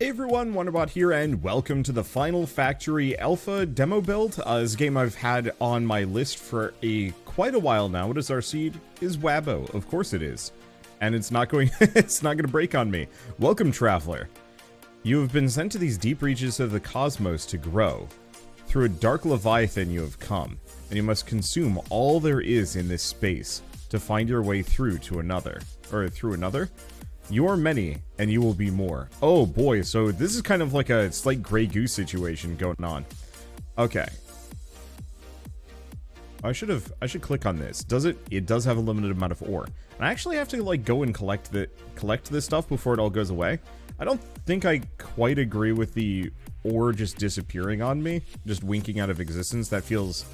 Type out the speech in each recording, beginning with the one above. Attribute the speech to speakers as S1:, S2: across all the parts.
S1: Hey everyone, Wanderbot here, and welcome to the Final Factory Alpha demo build. This is a game I've had on my list for quite a while now. What is our seed? Is Wabo. Of course it is. And it's not going to break on me. Welcome, Traveler. You have been sent to these deep reaches of the cosmos to grow. Through a dark leviathan you have come, and you must consume all there is in this space to find your way through to another. Or through another? You are many, and you will be more. Oh boy, so this is kind of like a slight Grey Goose situation going on. Okay. I should click on this. It does have a limited amount of ore. And I actually have to like go and collect this stuff before it all goes away. I don't think I quite agree with the ore just disappearing on me, just winking out of existence. That feels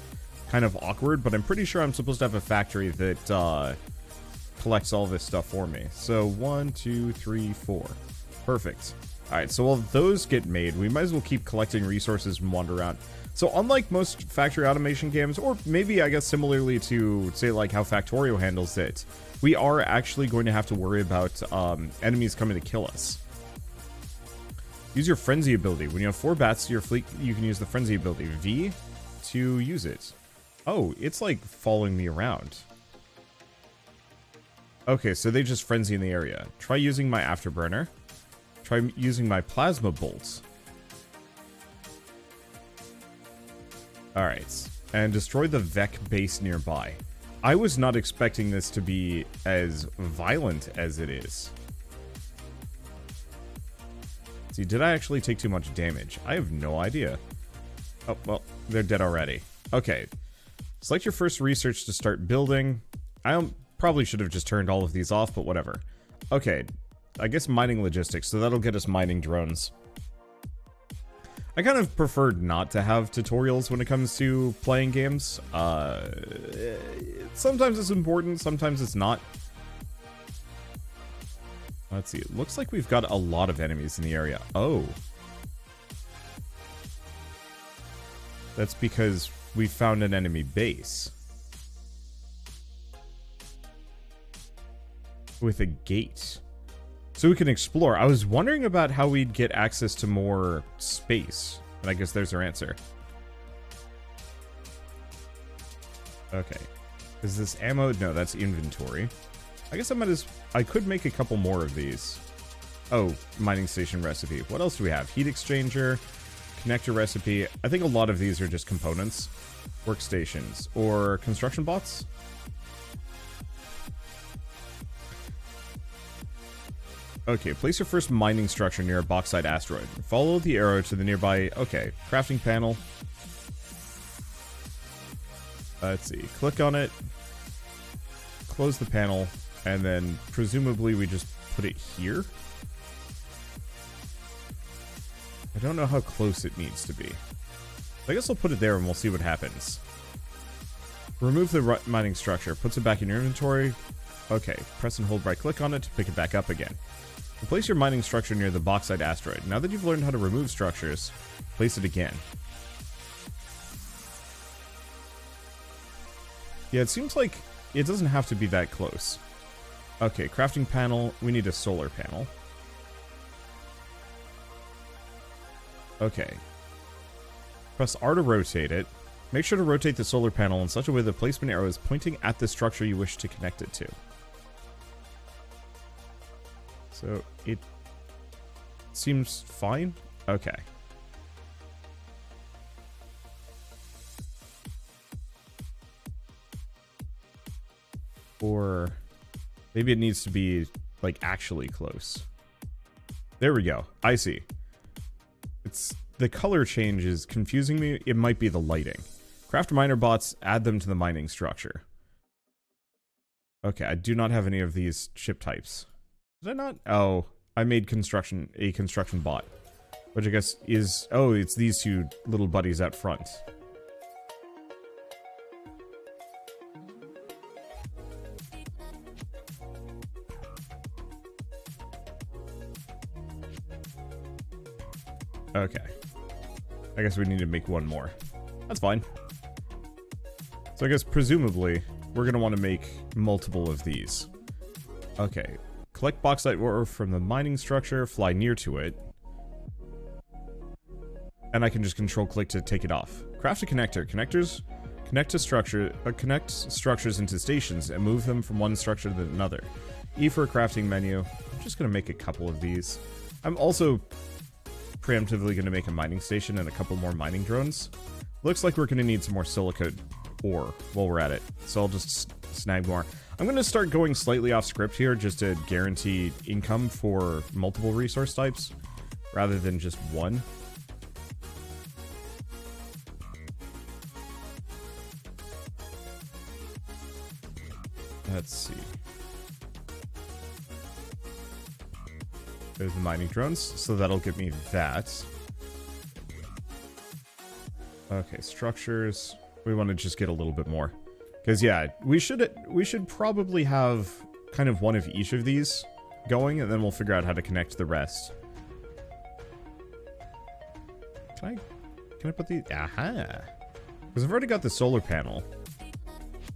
S1: kind of awkward, but I'm pretty sure I'm supposed to have a factory that collects all this stuff for me. So 1, 2, 3, 4. Perfect. Alright, so while those get made, we might as well keep collecting resources and wander around. So unlike most factory automation games, or maybe I guess similarly to say like how Factorio handles it, we are actually going to have to worry about enemies coming to kill us. Use your frenzy ability. When you have 4 bats to your fleet, you can use the frenzy ability V to use it. Oh, it's like following me around. Okay, so they just frenzy in the area. Try using my afterburner. Try using my plasma bolts. Alright, and destroy the Vec base nearby. I was not expecting this to be as violent as it is. See, did I actually take too much damage? I have no idea. Oh, well, they're dead already. Okay. Select your first research to start building. Probably should have just turned all of these off, but whatever. Okay, I guess mining logistics, so that'll get us mining drones. I kind of prefer not to have tutorials when it comes to playing games. Sometimes it's important, sometimes it's not. Let's see, it looks like we've got a lot of enemies in the area. Oh. That's because we found an enemy base. With a gate. So we can explore. I was wondering about how we'd get access to more space. And I guess there's our answer. Okay. Is this ammo? No, that's inventory. I guess I could make a couple more of these. Oh, mining station recipe. What else do we have? Heat exchanger, connector recipe. I think a lot of these are just components. Workstations. Or construction bots? Okay, place your first mining structure near a bauxite asteroid. Follow the arrow to the nearby... Okay, crafting panel. Let's see. Click on it. Close the panel. And then, presumably, we just put it here? I don't know how close it needs to be. I guess I'll put it there and we'll see what happens. Remove the mining structure. Puts it back in your inventory. Okay, press and hold right click on it to pick it back up again. Place your mining structure near the bauxite asteroid. Now that you've learned how to remove structures, place it again. Yeah, it seems like it doesn't have to be that close. Okay, crafting panel. We need a solar panel. Okay. Press R to rotate it. Make sure to rotate the solar panel in such a way the placement arrow is pointing at the structure you wish to connect it to. So, it seems fine? Okay. Or maybe it needs to be, like, actually close. There we go. I see. The color change is confusing me. It might be the lighting. Craft miner bots, add them to the mining structure. Okay, I do not have any of these ship types. Did I not? Oh, I made a construction bot. Which I guess is... Oh, it's these two little buddies out front. Okay. I guess we need to make one more. That's fine. So I guess presumably we're going to want to make multiple of these. Okay. Collect bauxite ore from the mining structure, fly near to it. And I can just control click to take it off. Craft a connector. Connectors connect structures into stations and move them from one structure to another. E for a crafting menu. I'm just going to make a couple of these. I'm also preemptively going to make a mining station and a couple more mining drones. Looks like we're going to need some more silica ore while we're at it, so I'll just snag more. I'm going to start going slightly off script here just to guarantee income for multiple resource types rather than just one. Let's see. There's the mining drones, so that'll give me that. Okay, structures. We want to just get a little bit more. Because, yeah, we should probably have kind of one of each of these going, and then we'll figure out how to connect the rest. Can I put these? Aha! Because I've already got the solar panel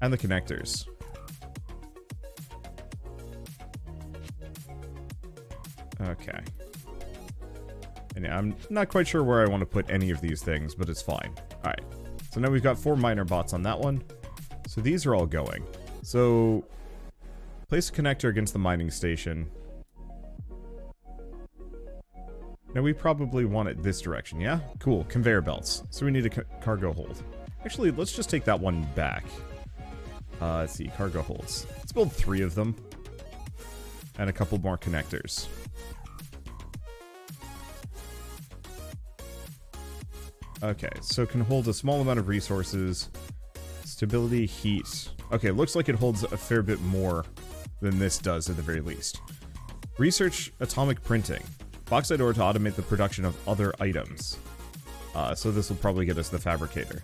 S1: and the connectors. Okay. And yeah, I'm not quite sure where I want to put any of these things, but it's fine. Alright. So now we've got 4 miner bots on that one. So these are all going. So place a connector against the mining station. Now we probably want it this direction, yeah? Cool. Conveyor belts. So we need a cargo hold. Actually, let's just take that one back. Let's see. Cargo holds. Let's build 3 of them. And a couple more connectors. Okay, so can hold a small amount of resources. Stability, heat. Okay, looks like it holds a fair bit more than this does at the very least. Research atomic printing. Bauxite ore to automate the production of other items. So this will probably get us the fabricator.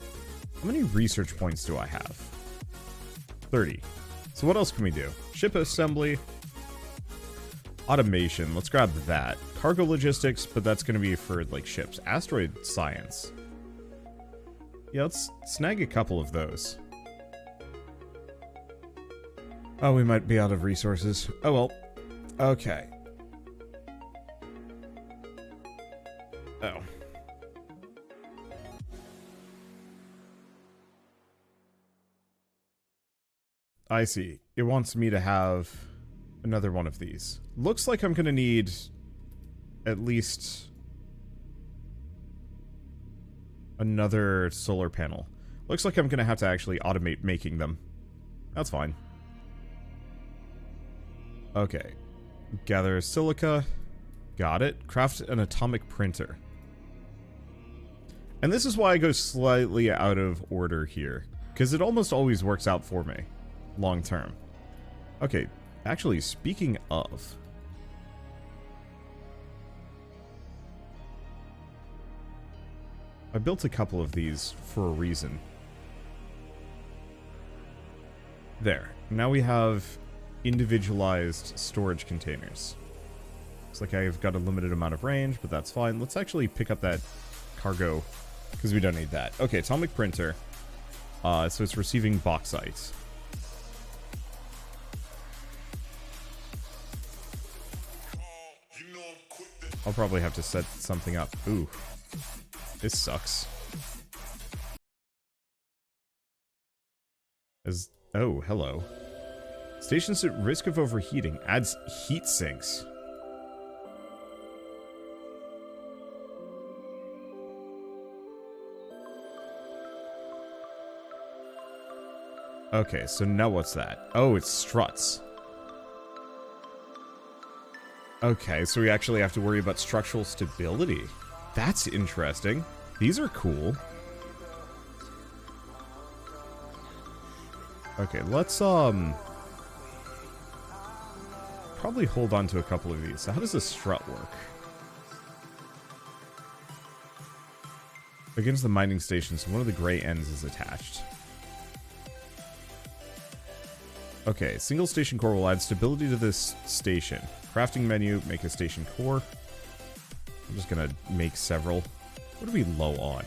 S1: How many research points do I have? 30. So what else can we do? Ship assembly. Automation. Let's grab that. Cargo logistics, but that's going to be for, like, ships. Asteroid science. Yeah, let's snag a couple of those. Oh, we might be out of resources. Oh, well. Okay. Oh. I see. It wants me to have another one of these. Looks like I'm going to need at least another solar panel. Looks like I'm going to have to actually automate making them. That's fine. Okay. Gather silica. Got it. Craft an atomic printer. And this is why I go slightly out of order here, because it almost always works out for me long term. Okay, actually, speaking of, I built a couple of these for a reason. There. Now we have individualized storage containers. Looks like I've got a limited amount of range, but that's fine. Let's actually pick up that cargo, because we don't need that. Okay, atomic printer. So it's receiving bauxite. I'll probably have to set something up. Ooh. This sucks. Oh, hello. Stations at risk of overheating. Adds heat sinks. Okay, so now what's that? Oh, it's struts. Okay, so we actually have to worry about structural stability. That's interesting. These are cool. Okay, let's probably hold on to a couple of these. So how does the strut work? Against the mining station, so one of the gray ends is attached. Okay, single station core will add stability to this station. Crafting menu, make a station core. I'm just gonna make several. What are we low on?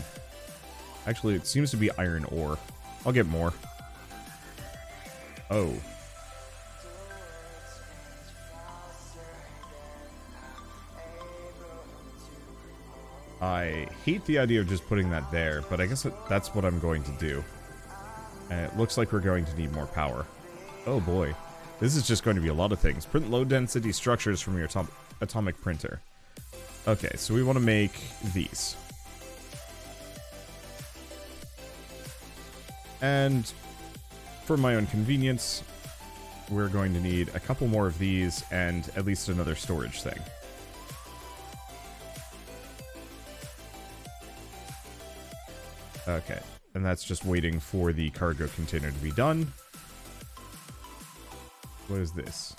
S1: Actually, it seems to be iron ore. I'll get more. Oh. I hate the idea of just putting that there, but I guess that's what I'm going to do. And it looks like we're going to need more power. Oh boy. This is just going to be a lot of things. Print low-density structures from your atomic printer. Okay, so we want to make these. And for my own convenience, we're going to need a couple more of these and at least another storage thing. Okay, and that's just waiting for the cargo container to be done. What is this?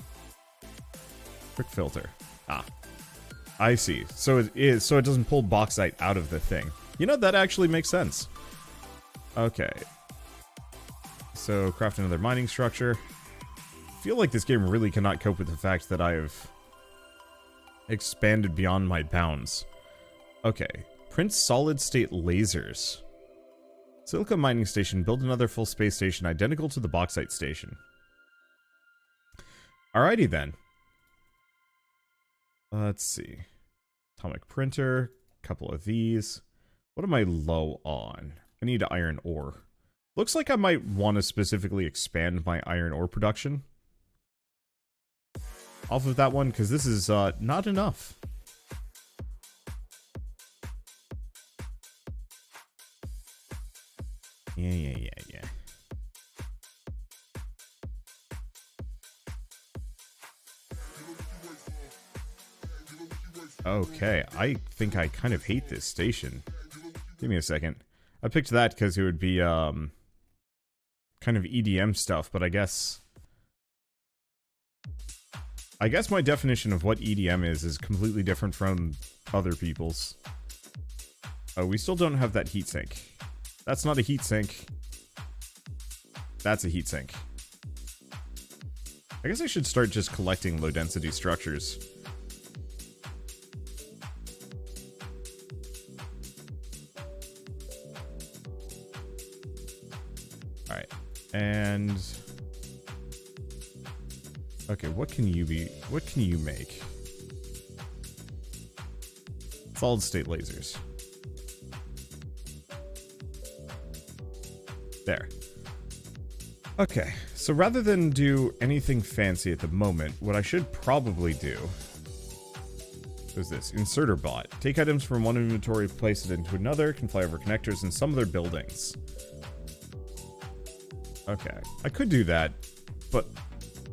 S1: Quick filter. Ah, I see. So it is, so it doesn't pull bauxite out of the thing. You know, that actually makes sense. Okay. So craft another mining structure. I feel like this game really cannot cope with the fact that I've expanded beyond my bounds. Okay. Print solid state lasers. Silica mining station. Build another full space station identical to the bauxite station. Alrighty then. Let's see. Atomic printer. Couple of these. What am I low on? I need iron ore. Looks like I might want to specifically expand my iron ore production off of that one, because this is not enough. Yeah. Okay, I think I kind of hate this station. Give me a second. I picked that because it would be, kind of EDM stuff, but I guess my definition of what EDM is completely different from other people's. Oh, we still don't have that heatsink. That's not a heatsink. That's a heatsink. I guess I should start just collecting low-density structures. Alright. And... okay, what can you make? Solid state lasers. There. Okay, so rather than do anything fancy at the moment, what I should probably do is this. Inserter bot. Take items from one inventory, place it into another, can fly over connectors in some other buildings. Okay, I could do that, but,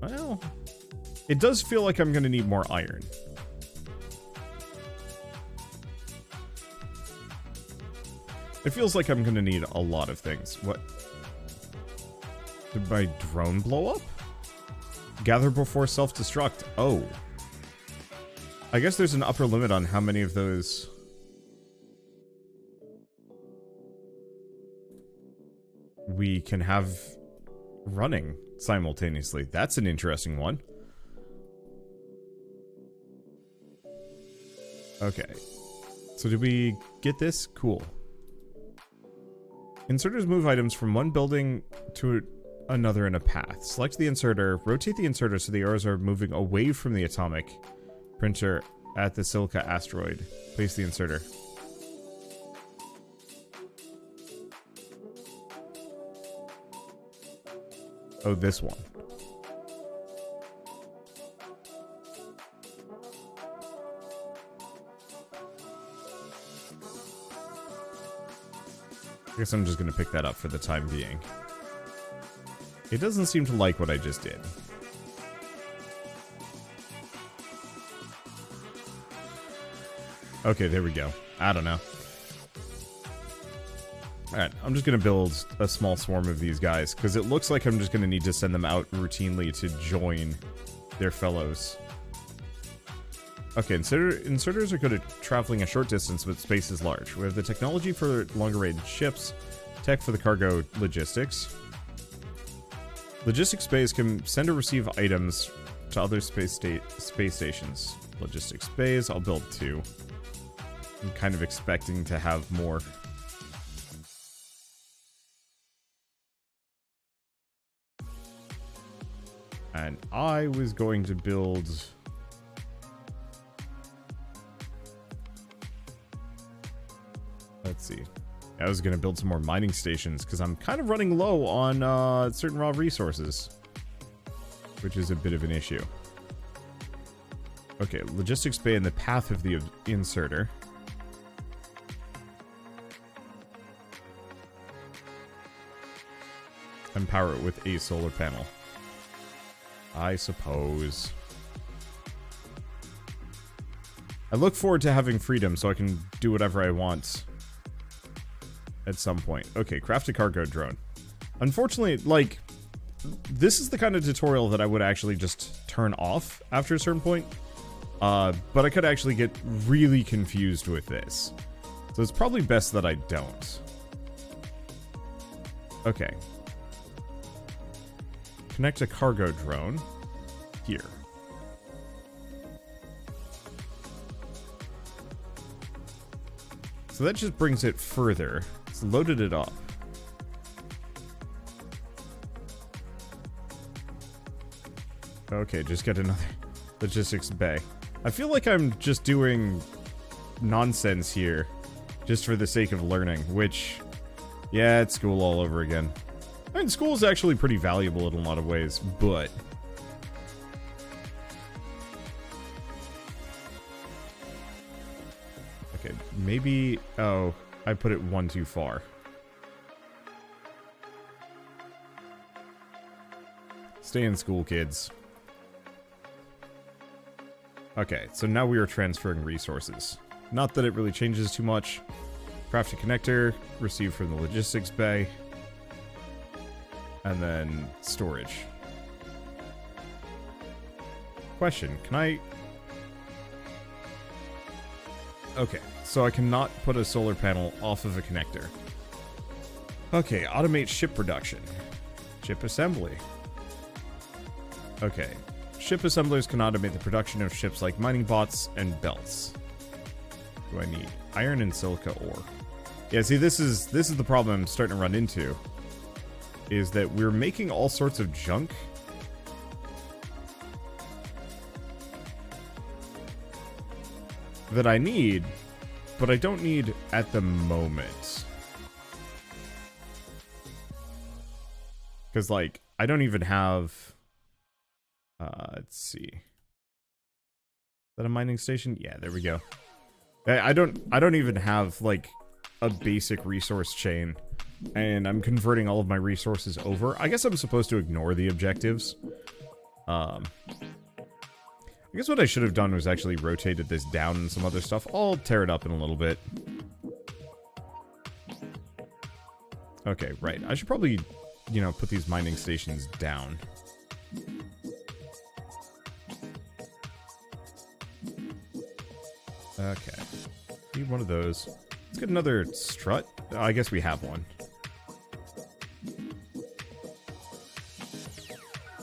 S1: well, it does feel like I'm going to need more iron. It feels like I'm going to need a lot of things. What? Did my drone blow up? Gather before self-destruct. Oh. I guess there's an upper limit on how many of those... we can have running simultaneously. That's an interesting one. Okay. So did we get this? Cool. Inserters move items from one building to another in a path. Select the inserter, rotate the inserter so the arrows are moving away from the atomic printer at the Silica asteroid. Place the inserter. Oh, this one. I guess I'm just going to pick that up for the time being. It doesn't seem to like what I just did. Okay, there we go. I don't know. Alright, I'm just going to build a small swarm of these guys, because it looks like I'm just going to need to send them out routinely to join their fellows. Okay, inserters are good at traveling a short distance, but space is large. We have the technology for longer-range ships, tech for the cargo logistics. Logistics bays can send or receive items to other space stations. Logistics bays, I'll build 2. I'm kind of expecting to have more. And I was going to build... Let's see. I was going to build some more mining stations because I'm kind of running low on certain raw resources, which is a bit of an issue. Okay, logistics bay in the path of the inserter. And power it with a solar panel. I suppose. I look forward to having freedom so I can do whatever I want at some point. Okay, craft a cargo drone. Unfortunately, like, this is the kind of tutorial that I would actually just turn off after a certain point. But I could actually get really confused with this. So it's probably best that I don't. Okay. Connect a cargo drone here. So that just brings it further. It's loaded it up. Okay, just get another logistics bay. I feel like I'm just doing nonsense here just for the sake of learning, which, yeah, it's school all over again. I mean, school is actually pretty valuable in a lot of ways, but... Okay, maybe... Oh, I put it one too far. Stay in school, kids. Okay, so now we are transferring resources. Not that it really changes too much. Craft a connector, receive from the logistics bay, and then storage. Question, can I... Okay, so I cannot put a solar panel off of a connector. Okay, automate ship production. Ship assembly. Okay. Ship assemblers can automate the production of ships like mining bots and belts. Do I need iron and silica ore? Yeah, see, this is the problem I'm starting to run into. Is that we're making all sorts of junk. That I need, but I don't need at the moment. Because, like, I don't even have... let's see. Is that a mining station? Yeah, there we go. I don't even have, like, a basic resource chain. And I'm converting all of my resources over. I guess I'm supposed to ignore the objectives. I guess what I should have done was actually rotated this down and some other stuff. I'll tear it up in a little bit. Okay, right. I should probably, you know, put these mining stations down. Okay. Need one of those. Let's get another strut. Oh, I guess we have one.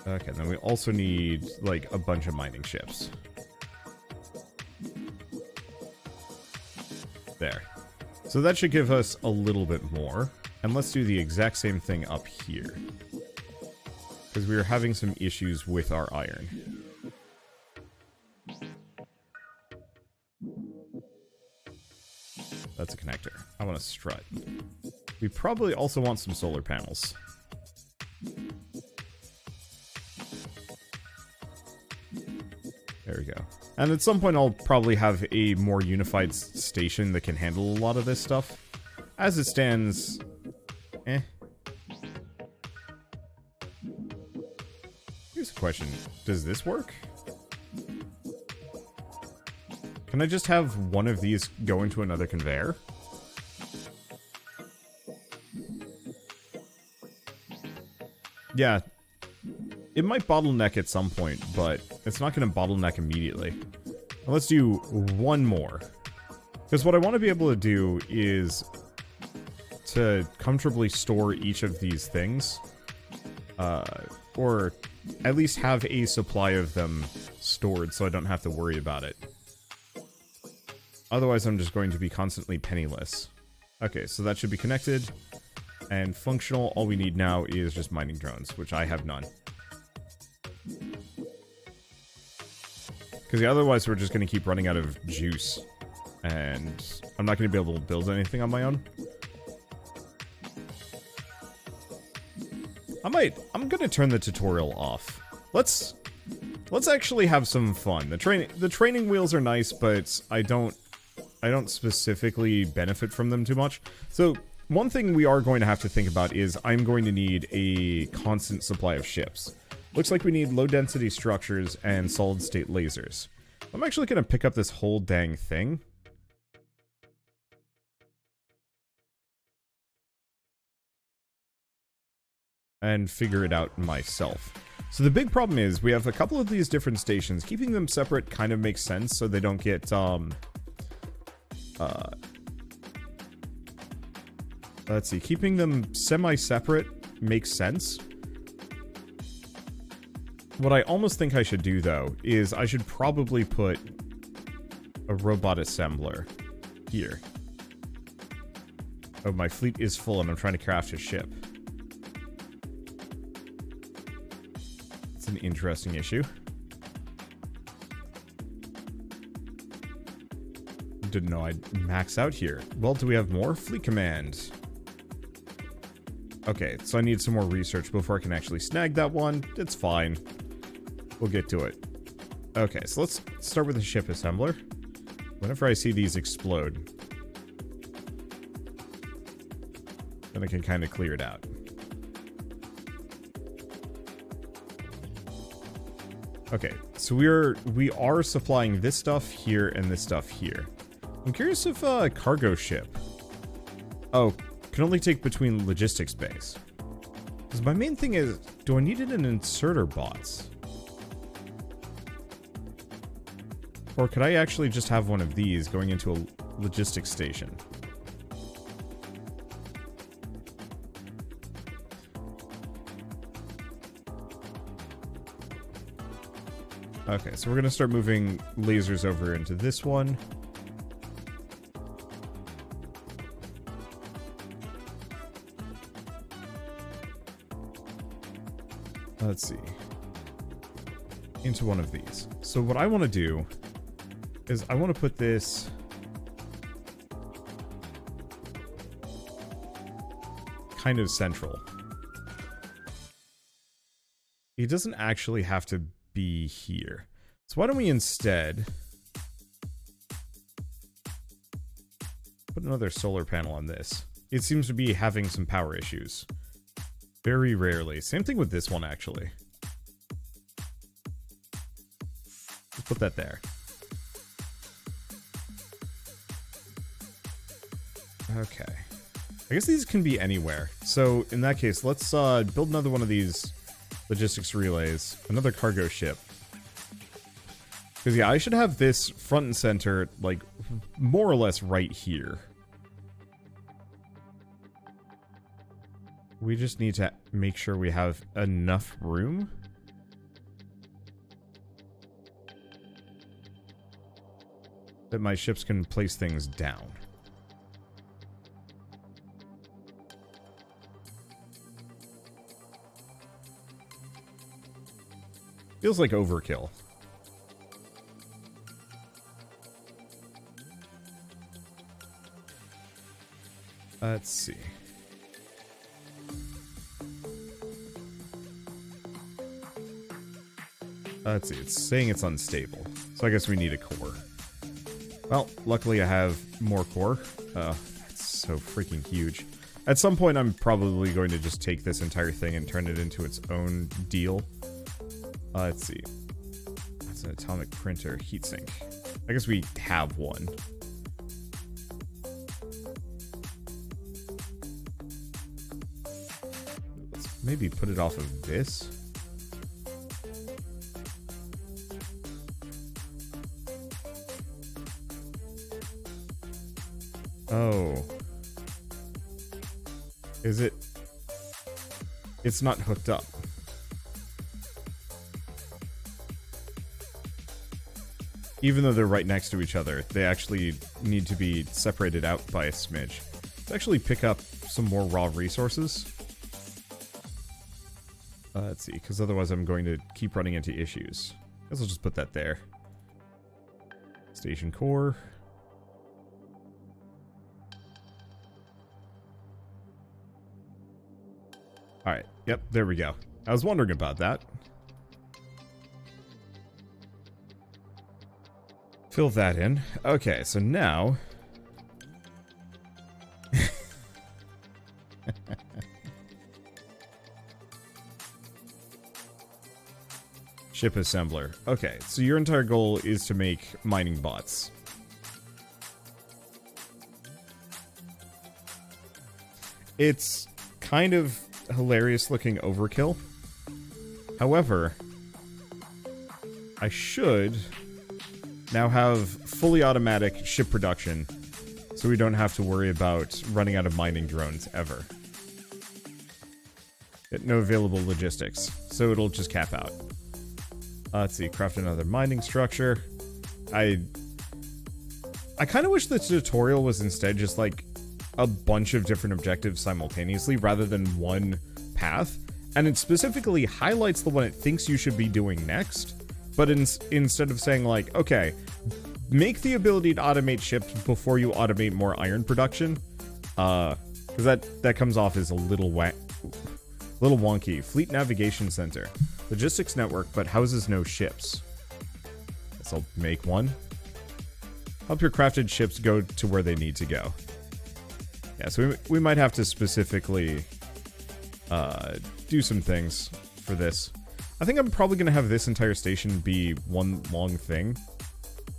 S1: Okay, then we also need, like, a bunch of mining ships. There. So that should give us a little bit more. And let's do the exact same thing up here. Because we are having some issues with our iron. That's a connector. I want a strut. We probably also want some solar panels. There we go. And at some point I'll probably have a more unified station that can handle a lot of this stuff. As it stands, eh. Here's a question. Does this work? Can I just have one of these go into another conveyor? Yeah. It might bottleneck at some point, but it's not going to bottleneck immediately. Now let's do one more. Because what I want to be able to do is to comfortably store each of these things. Or at least have a supply of them stored so I don't have to worry about it. Otherwise, I'm just going to be constantly penniless. Okay, so that should be connected. And functional, all we need now is just mining drones, which I have none. Because otherwise we're just going to keep running out of juice. and I'm not going to be able to build anything on my own. I'm going to turn the tutorial off. Let's actually have some fun. The training wheels are nice, but I don't specifically benefit from them too much. So one thing we are going to have to think about is I'm going to need a constant supply of ships. Looks like we need low-density structures and solid-state lasers. I'm actually going to pick up this whole dang thing. And figure it out myself. So the big problem is we have a couple of these different stations. Keeping them separate kind of makes sense so they don't get, let's see, keeping them semi-separate makes sense. What I almost think I should do, though, is I should probably put a robot assembler here. Oh, my fleet is full and I'm trying to craft a ship. It's an interesting issue. Didn't know I'd max out here. Well, do we have more? Fleet command. Okay, so I need some more research before I can actually snag that one. It's fine. We'll get to it. Okay, so let's start with the ship assembler. Whenever I see these explode, then I can kind of clear it out. Okay, so we are supplying this stuff here and this stuff here. I'm curious if a cargo ship... Oh, can only take between logistics bays. Because my main thing is, do I need it in inserter bots? Or could I actually just have one of these going into a logistics station? Okay, so we're going to start moving lasers over into this one. Let's see. Into one of these. So what I want to do is I want to put this kind of central. It doesn't actually have to be here. So why don't we instead put another solar panel on this? It seems to be having some power issues. Very rarely. Same thing with this one, actually. Let's put that there. Okay. I guess these can be anywhere. So, in that case, let's build another one of these logistics relays. Another cargo ship. Because, yeah, I should have this front and center, like, more or less right here. We just need to make sure we have enough room. That my ships can place things down. Feels like overkill. Let's see. Let's see, it's saying it's unstable. So I guess we need a core. Well, luckily I have more core. That's so freaking huge. At some point I'm probably going to just take this entire thing and turn it into its own deal. Let's see. That's an atomic printer heatsink. I guess we have one. Let's maybe put it off of this. Oh. Is it? It's not hooked up. Even though they're right next to each other, they actually need to be separated out by a smidge. Let's actually pick up some more raw resources. Let's see, because otherwise I'm going to keep running into issues. I guess I'll just put that there. Station core. Alright, yep, there we go. I was wondering about that. Fill that in. Okay, so now... Ship assembler. Okay, so your entire goal is to make mining bots. It's kind of hilarious looking overkill. However, I should now have fully automatic ship production, so we don't have to worry about running out of mining drones ever. No available logistics, so it'll just cap out. Let's see, craft another mining structure. I kind of wish the tutorial was instead just like a bunch of different objectives simultaneously rather than one path, and it specifically highlights the one it thinks you should be doing next, but instead of saying like, okay, make the ability to automate ships before you automate more iron production, because that comes off as a little wonky. Fleet Navigation Center. Logistics network, but houses no ships. Guess I'll make one. Help your crafted ships go to where they need to go. Yeah, so we might have to specifically do some things for this. I think I'm probably going to have this entire station be one long thing.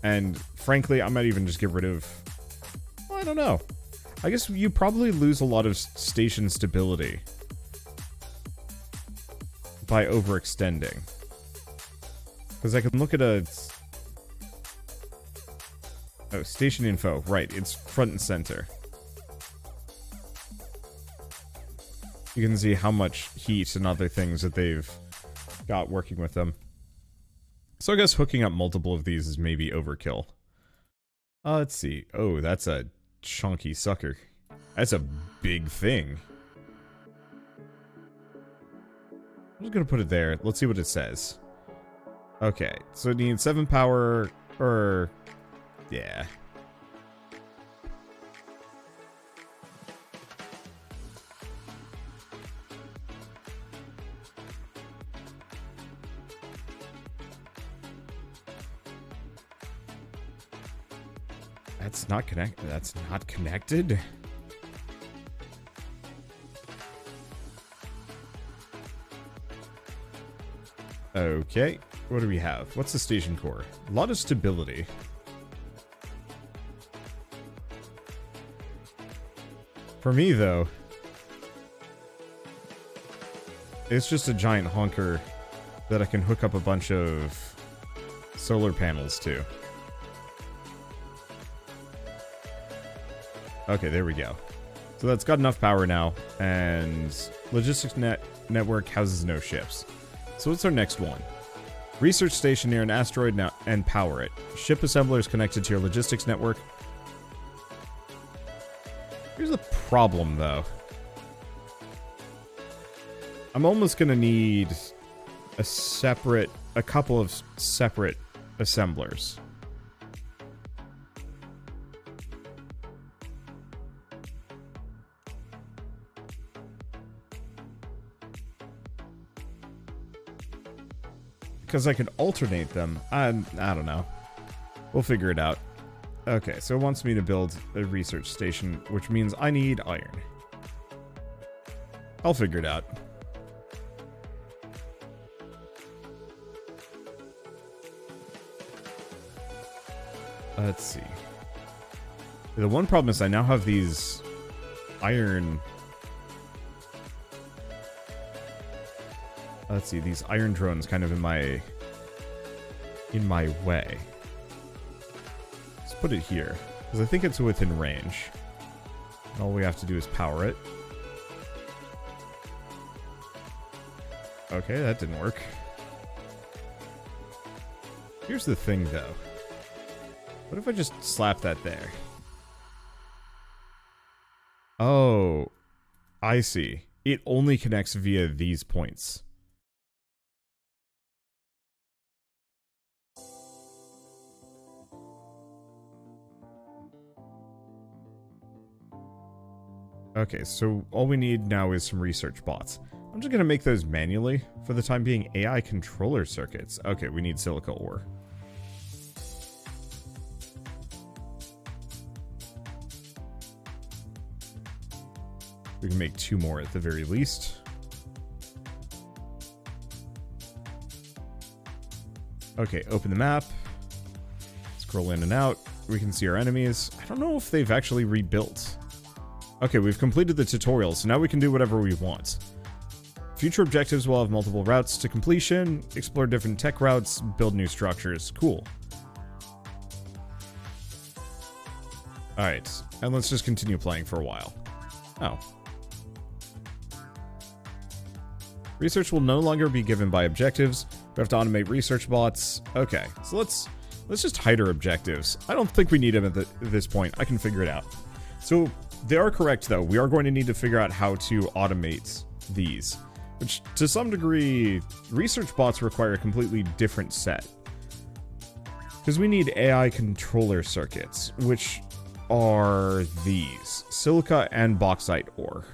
S1: And frankly, I might even just get rid of... Well, I don't know. I guess you probably lose a lot of station stability by overextending. Because I can look at a... Oh, station info. Right, it's front and center. You can see how much heat and other things that they've got working with them. So I guess hooking up multiple of these is maybe overkill. Let's see. Oh, that's a chunky sucker. That's a big thing. I'm just gonna put it there. Let's see what it says. Okay, so it needs 7 power, or... yeah. That's not connected. That's not connected? Okay, what do we have? What's the station core? A lot of stability. For me, though, it's just a giant honker that I can hook up a bunch of solar panels to. Okay, there we go. So that's got enough power now, and logistics network houses no ships. So what's our next one? Research station near an asteroid now and power it. Ship assemblers connected to your logistics network. Here's the problem, though. I'm almost gonna need a couple of separate assemblers. Because I could alternate them. I don't know. We'll figure it out. Okay, so it wants me to build a research station, which means I need iron. I'll figure it out. Let's see. The one problem is I now have these iron... Let's see, these iron drones kind of in my way. Let's put it here, because I think it's within range. And all we have to do is power it. Okay, that didn't work. Here's the thing, though. What if I just slap that there? Oh, I see. It only connects via these points. Okay, so all we need now is some research bots. I'm just gonna make those manually for the time being. AI controller circuits. Okay, we need silica ore. We can make 2 more at the very least. Okay, open the map. Scroll in and out. We can see our enemies. I don't know if they've actually rebuilt. Okay, we've completed the tutorial, so now we can do whatever we want. Future objectives will have multiple routes to completion, explore different tech routes, build new structures. Cool. Alright, and let's just continue playing for a while. Oh. Research will no longer be given by objectives. We have to automate research bots. Okay, so let's just hide our objectives. I don't think we need them at this point. I can figure it out. So they are correct, though. We are going to need to figure out how to automate these, which to some degree, research bots require a completely different set. Because we need AI controller circuits, which are these: silica and bauxite ore.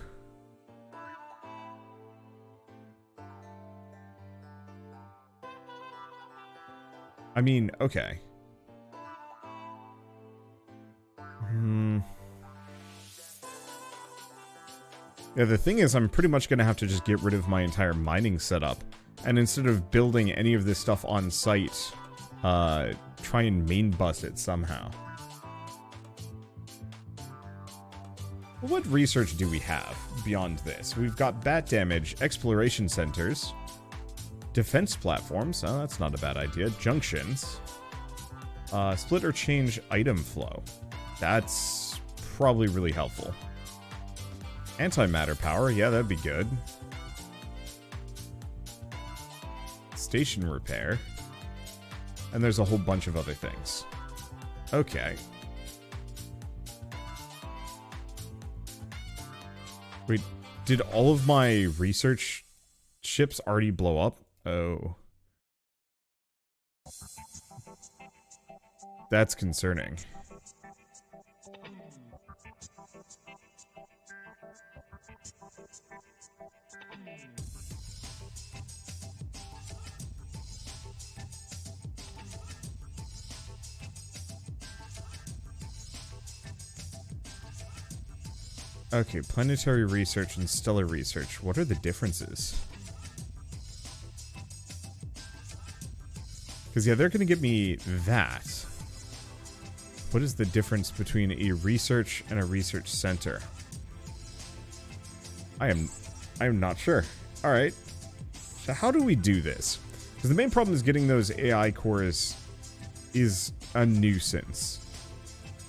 S1: I mean, okay. Yeah, the thing is, I'm pretty much going to have to just get rid of my entire mining setup. And instead of building any of this stuff on site, try and main bus it somehow. Well, what research do we have beyond this? We've got bat damage, exploration centers, defense platforms. Oh, that's not a bad idea. Junctions. Split or change item flow. That's probably really helpful. Antimatter power. Yeah, that'd be good. Station repair. And there's a whole bunch of other things. Okay. Wait, did all of my research ships already blow up? Oh. That's concerning. Okay, planetary research and stellar research. What are the differences? Because, yeah, they're going to give me that. What is the difference between a research and a research center? I am not sure. Alright. So how do we do this? Because the main problem is getting those AI cores is a nuisance.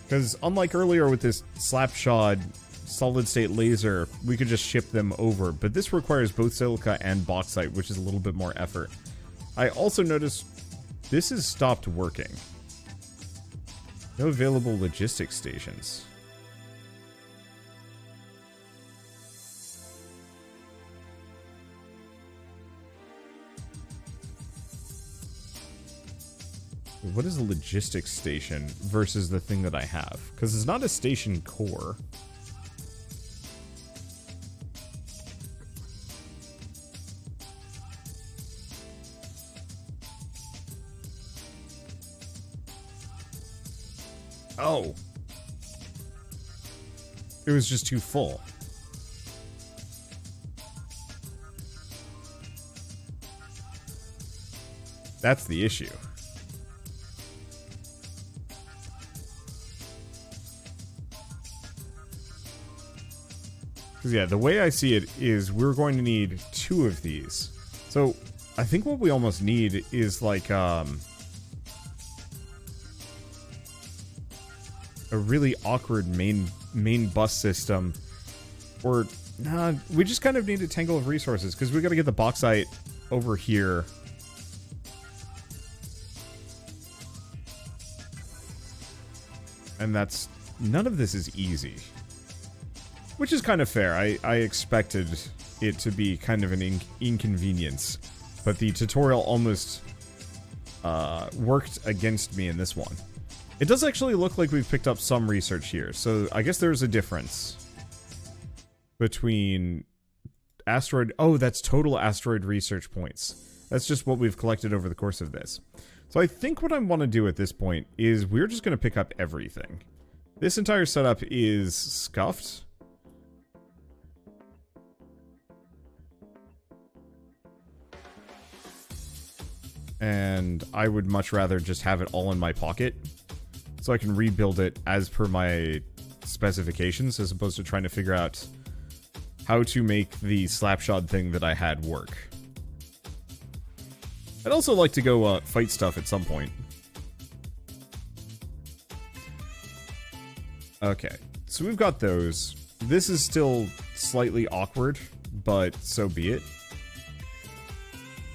S1: Because unlike earlier with this slapshod solid-state laser, we could just ship them over. But this requires both silica and bauxite, which is a little bit more effort. I also noticed this has stopped working. No available logistics stations. What is a logistics station versus the thing that I have? Because it's not a station core. Oh. It was just too full. That's the issue. Because, yeah, the way I see it is we're going to need 2 of these. So, I think what we almost need is, like, a really awkward main bus system. Or, nah, we just kind of need a tangle of resources, because we got to get the bauxite over here. And that's... none of this is easy. Which is kind of fair. I expected it to be kind of an inconvenience. But the tutorial almost worked against me in this one. It does actually look like we've picked up some research here. So I guess there's a difference between... asteroid... Oh, that's total asteroid research points. That's just what we've collected over the course of this. So I think what I want to do at this point is we're just going to pick up everything. This entire setup is scuffed. And I would much rather just have it all in my pocket, so I can rebuild it as per my specifications, as opposed to trying to figure out how to make the slapshod thing that I had work. I'd also like to go fight stuff at some point. Okay, so we've got those. This is still slightly awkward, but so be it.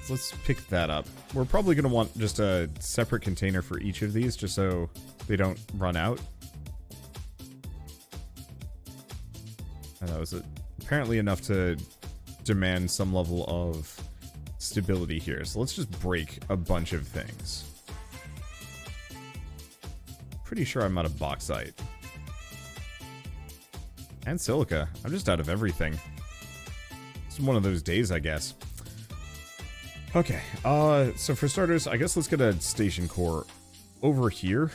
S1: So let's pick that up. We're probably going to want just a separate container for each of these, just so they don't run out. And that was apparently enough to demand some level of stability here. So let's just break a bunch of things. Pretty sure I'm out of bauxite. And silica. I'm just out of everything. It's one of those days, I guess. Okay, so for starters, I guess let's get a station core over here.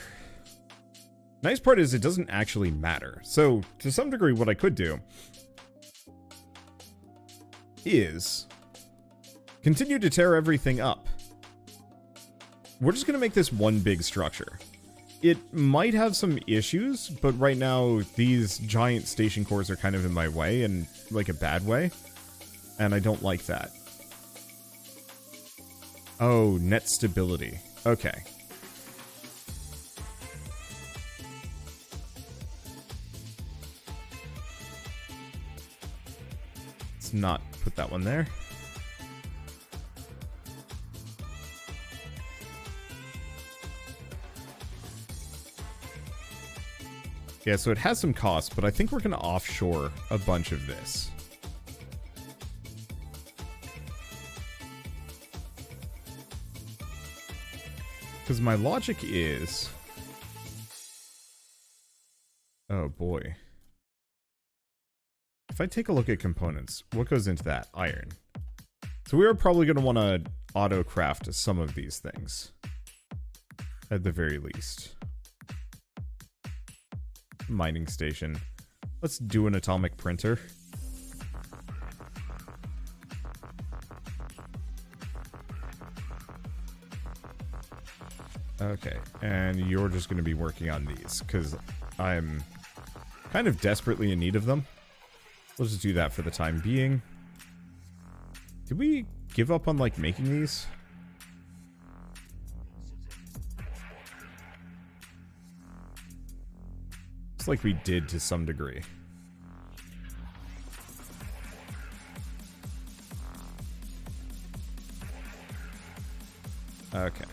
S1: Nice part is it doesn't actually matter. So, to some degree, what I could do is continue to tear everything up. We're just going to make this one big structure. It might have some issues, but right now, these giant station cores are kind of in my way, and like a bad way. And I don't like that. Oh, net stability. Okay. Let's not put that one there. Yeah, so it has some costs, but I think we're going to offshore a bunch of this. Because my logic is... Oh boy. If I take a look at components, what goes into that? Iron. So we are probably going to want to auto-craft some of these things. At the very least. Mining station. Let's do an atomic printer. Okay, and you're just going to be working on these, because I'm kind of desperately in need of them. We'll just do that for the time being. Did we give up on, like, making these? It's like we did to some degree. Okay.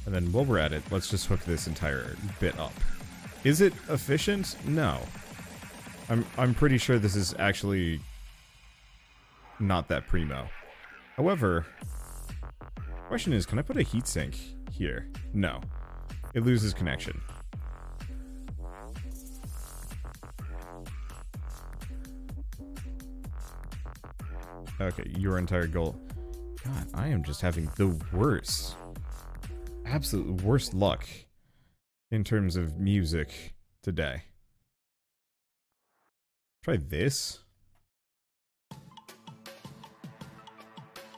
S1: And then while we're at it, let's just hook this entire bit up. Is it efficient? No. I'm pretty sure this is actually not that primo. However, question is, can I put a heatsink here? No. It loses connection. Okay, your entire goal. God, I am just having the worst, absolute worst luck in terms of music today. Try this.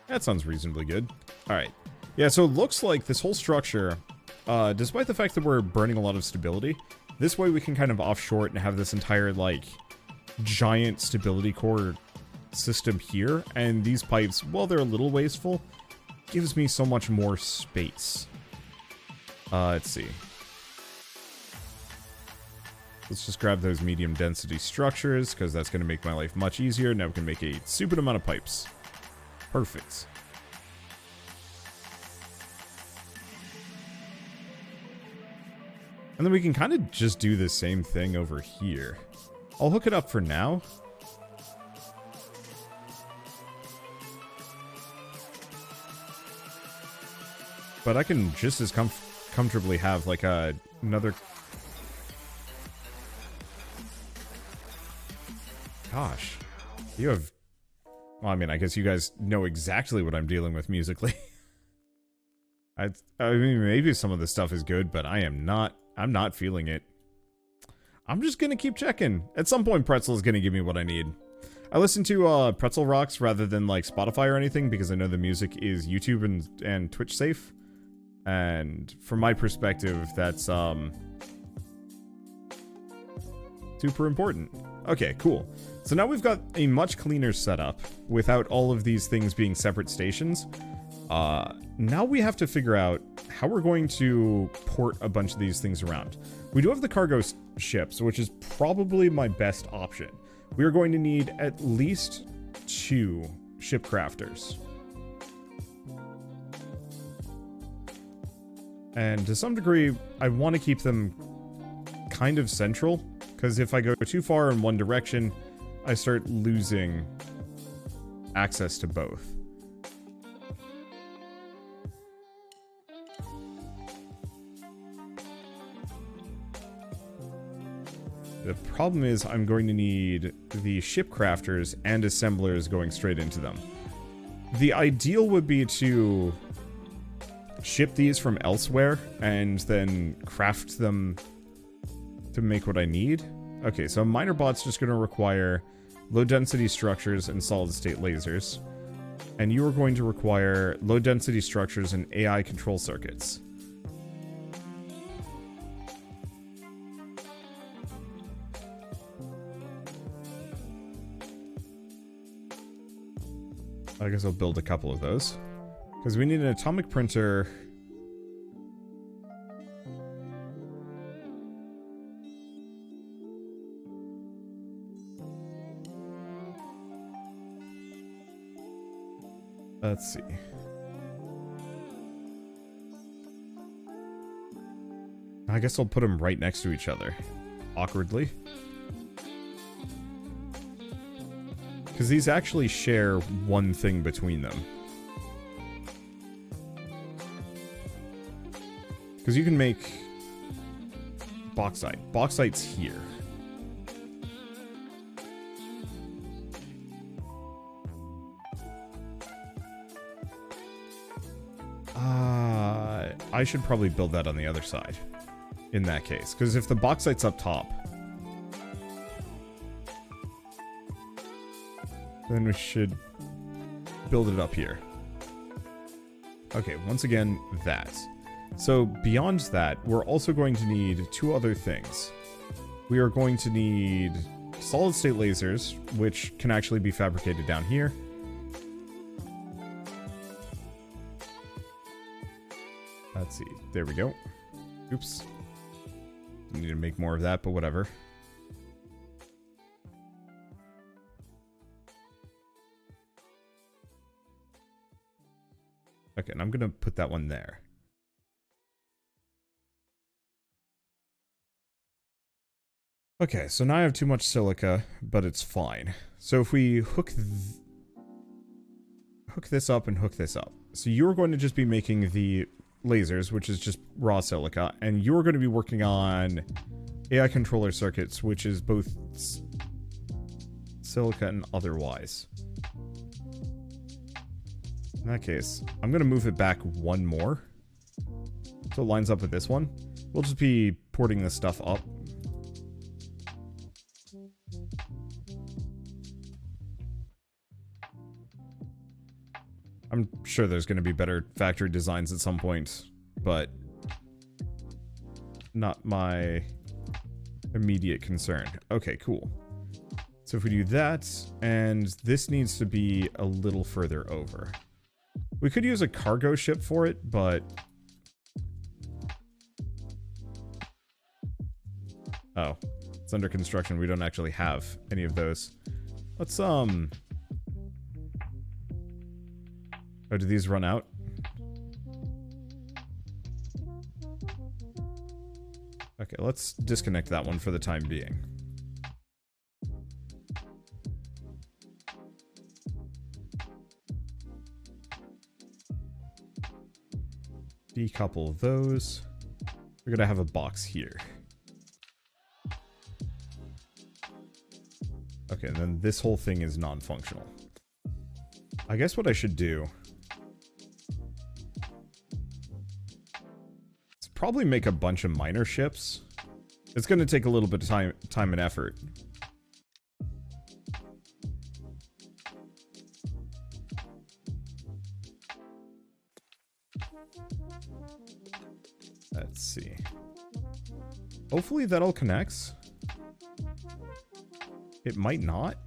S1: That sounds reasonably good. Alright. Yeah, so it looks like this whole structure, despite the fact that we're burning a lot of stability, this way we can kind of offshore it and have this entire, like, giant stability core system here. And these pipes, while they're a little wasteful, gives me so much more space. Let's see. Let's just grab those medium density structures, because that's going to make my life much easier. Now we can make a stupid amount of pipes. Perfect. And then we can kind of just do the same thing over here. I'll hook it up for now. But I can just as comfortably have, like, another... Gosh. You have Well, I mean, I guess you guys know exactly what I'm dealing with musically. I mean, maybe some of the stuff is good, but I'm not feeling it. I'm just gonna keep checking. At some point, Pretzel is gonna give me what I need. I listen to Pretzel Rocks rather than like Spotify or anything because I know the music is YouTube and Twitch safe. And from my perspective, that's super important. Okay, cool. So now we've got a much cleaner setup without all of these things being separate stations. Now we have to figure out how we're going to port a bunch of these things around. We do have the cargo ships, which is probably my best option. We are going to need at least 2 ship crafters. And to some degree, I want to keep them kind of central, because if I go too far in one direction, I start losing access to both. The problem is I'm going to need the ship crafters and assemblers going straight into them. The ideal would be to ship these from elsewhere and then craft them to make what I need. Okay, so Wanderbot's just going to require low-density structures and solid-state lasers. And you are going to require low-density structures and AI control circuits. I guess I'll build a couple of those. Because we need an atomic printer. Let's see. I guess I'll put them right next to each other. Awkwardly. Because these actually share one thing between them. Because you can make bauxite. Bauxite's here. I should probably build that on the other side. In that case. Because if the bauxite's up top, then we should build it up here. Okay, once again, that. So beyond that, we're also going to need 2 other things. We are going to need solid-state lasers, which can actually be fabricated down here. Let's see. There we go. Oops. Need to make more of that, but whatever. Okay, and I'm gonna put that one there. Okay, so now I have too much silica, but it's fine. So if we hook this up and hook this up. So you're going to just be making the lasers, which is just raw silica, and you're going to be working on AI controller circuits, which is both silica and otherwise. In that case, I'm going to move it back 1 more. So it lines up with this one. We'll just be porting this stuff up. I'm sure there's going to be better factory designs at some point, but not my immediate concern. Okay, cool. So if we do that, and this needs to be a little further over. We could use a cargo ship for it, but... Oh, it's under construction. We don't actually have any of those. Let's, Oh, do these run out? Okay, let's disconnect that one for the time being. Decouple those. We're gonna have a box here. Okay, and then this whole thing is non-functional. I guess what I should do is probably make a bunch of miner ships. It's going to take a little bit of time and effort. Let's see. Hopefully that all connects. It might not.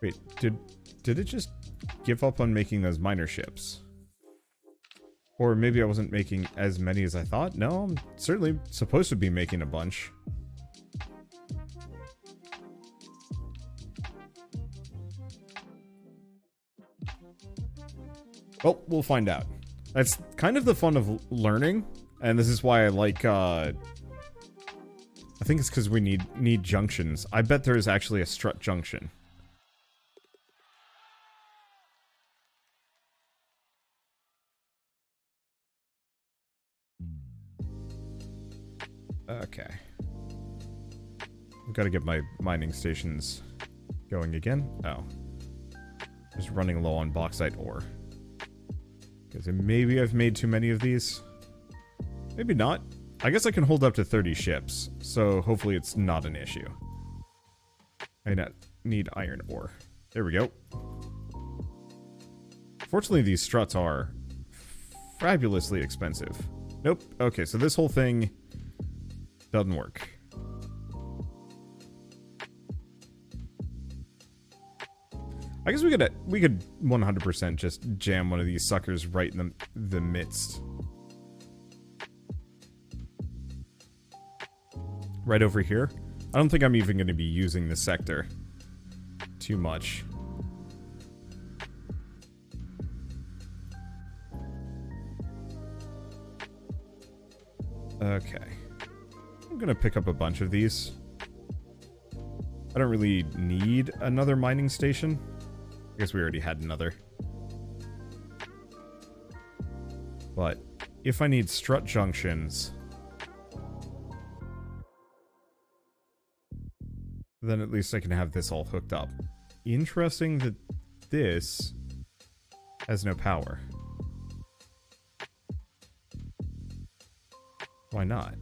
S1: Wait, did it just give up on making those miner ships? Or maybe I wasn't making as many as I thought? No, I'm certainly supposed to be making a bunch. Well, we'll find out. That's kind of the fun of learning, and this is why I like, I think it's because we need junctions. I bet there is actually a strut junction. Okay. I've got to get my mining stations going again. Oh. Just running low on bauxite ore. Because maybe I've made too many of these. Maybe not. I guess I can hold up to 30 ships, so hopefully it's not an issue. I need iron ore. There we go. Fortunately, these struts are fabulously expensive. Nope. Okay, so this whole thing doesn't work. I guess we could 100% just jam one of these suckers right in the midst. Right over here. I don't think I'm even going to be using this sector too much. Okay. I'm going to pick up a bunch of these. I don't really need another mining station. I guess we already had another. But if I need strut junctions, then at least I can have this all hooked up. Interesting that this has no power. Why not?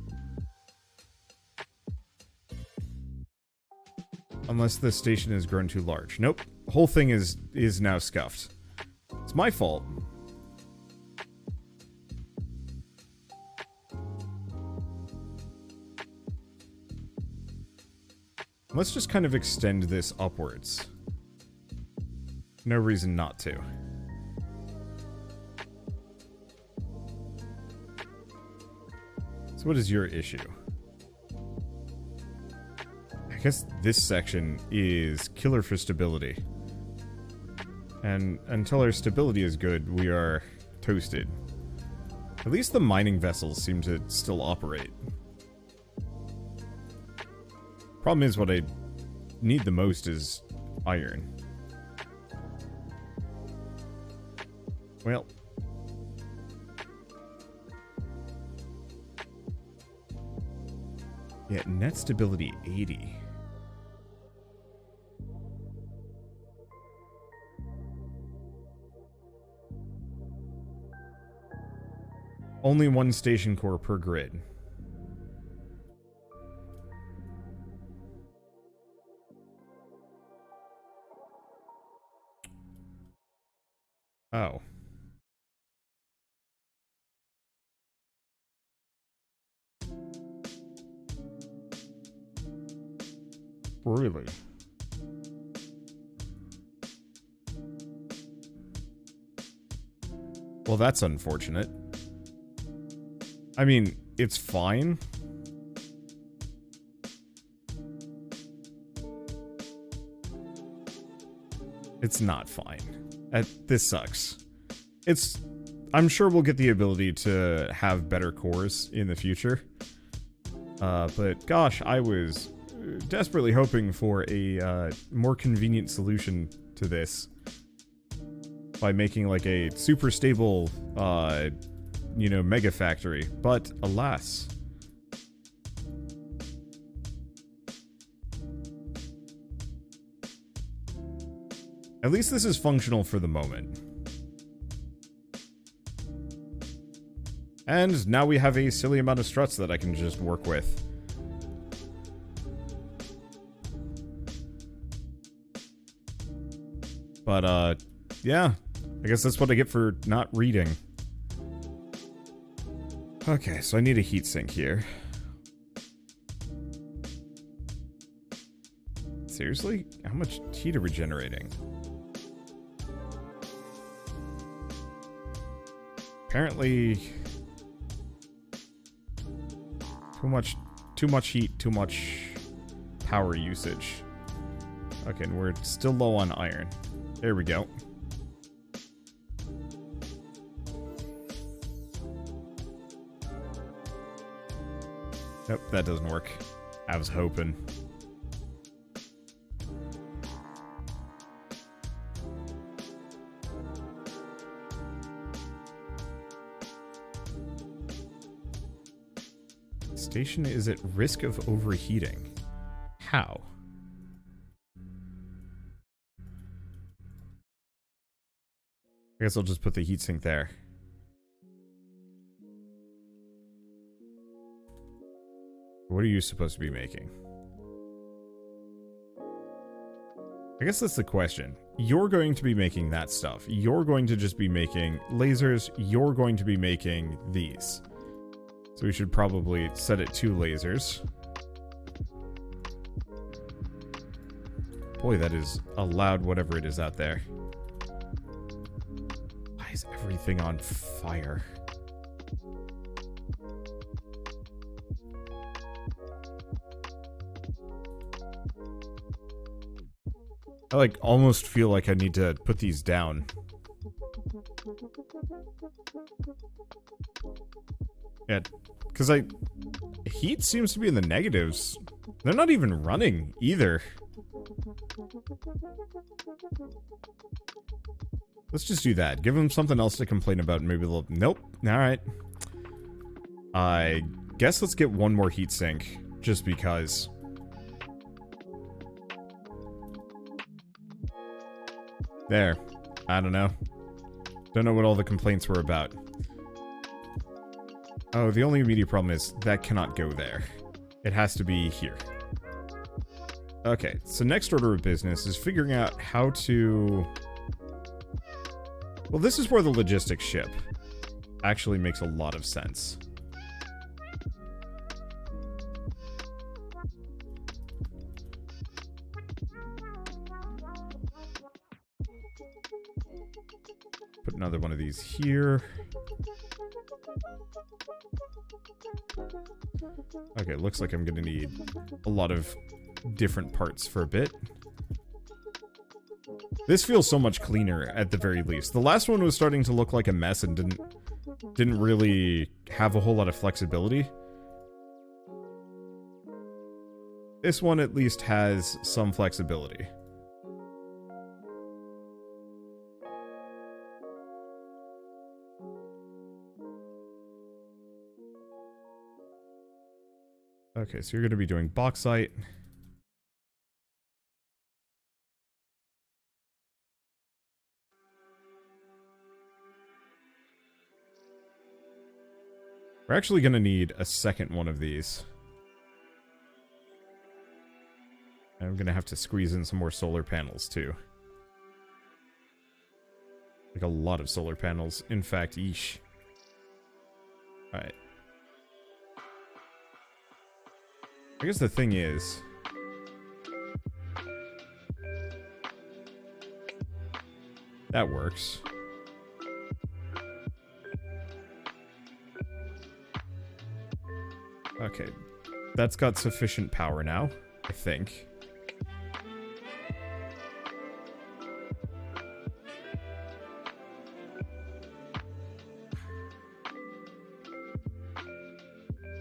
S1: Unless the station has grown too large. Nope. The whole thing is now scuffed. It's my fault. Let's just kind of extend this upwards. No reason not to. So what is your issue? I guess this section is killer for stability. And until our stability is good, we are toasted. At least the mining vessels seem to still operate. Problem is, what I need the most is iron. Well. Yeah, net stability 80. Only one station core per grid. Oh. Really? Well, that's unfortunate. I mean, it's fine. It's not fine. This sucks. I'm sure we'll get the ability to have better cores in the future. But gosh, I was desperately hoping for a more convenient solution to this. By making like a super stable you know, mega factory. But, alas. At least this is functional for the moment. And now we have a silly amount of struts that I can just work with. But, yeah. I guess that's what I get for not reading. Okay, so I need a heatsink here. Seriously? How much heat are we generating? Apparently... Too much heat, too much power usage. Okay, and we're still low on iron. There we go. Nope, that doesn't work. I was hoping. Station is at risk of overheating. How? I guess I'll just put the heatsink there. What are you supposed to be making? I guess that's the question. You're going to be making that stuff. You're going to just be making lasers. You're going to be making these. So we should probably set it to lasers. Boy, that is a loud whatever it is out there. Why is everything on fire? I like almost feel like I need to put these down. Yeah, because heat seems to be in the negatives. They're not even running either. Let's just do that. Give them something else to complain about and maybe they'll... Nope. Alright. I guess let's get one more heatsink. Just because. There. I don't know. Don't know what all the complaints were about. Oh, the only immediate problem is that cannot go there. It has to be here. Okay, so next order of business is figuring out how to... Well, this is where the logistics ship actually makes a lot of sense. Put another one of these here. Okay, looks like I'm gonna need a lot of different parts for a bit. This feels so much cleaner at the very least. The last one was starting to look like a mess and didn't really have a whole lot of flexibility. This one at least has some flexibility. Okay, so you're going to be doing bauxite. We're actually going to need a second one of these. And I'm going to have to squeeze in some more solar panels, too. Like a lot of solar panels. In fact, yeesh. Alright. I guess the thing is... That works. Okay. That's got sufficient power now, I think.